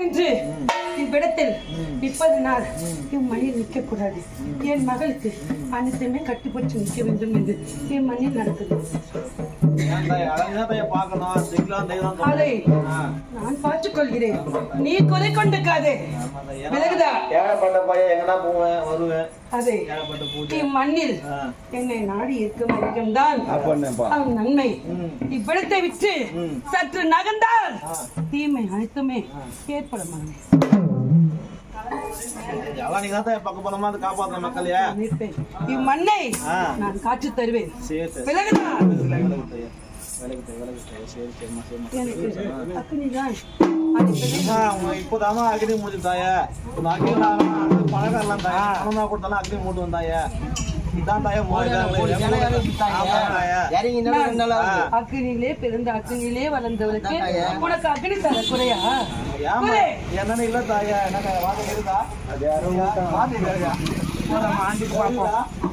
என்று இவ்விடத்தில் 30 நாள் என் மண்ணில் நிற்க கூடாது. என் மகளுக்கு அனைத்துமே கட்டுப்பட்டு நிற்க வேண்டும் என்று என் மண்ணில் நடக்குது. அதை நான் பார்த்துக் கொள்கிறேன். நீ கொலை கொண்டிருக்காதே. விலகுதா? அதை இம்மண்ணில் என்னை நாடி இருக்கும் வரைக்கும்தான் அவன் நன்மை. இவ்விடத்தை விட்டு சற்று நகர்ந்தால் தீமை அனைத்துமே ஏற்பட இம்மண்ணை நான் காற்று தருவேன். இப்போதான் அக்னி முடிச்சுட்டாய பழகலாம் தாயா கொடுத்தாலும் அக்னி மூட்டு வந்தாய அக்னியிலே பிறந்த அக்னியிலே வளர்ந்தவருக்கு உனக்கு அக்னி தர குறையா? என்னன்னு இல்ல தாயா என்ன வாங்க இருந்தா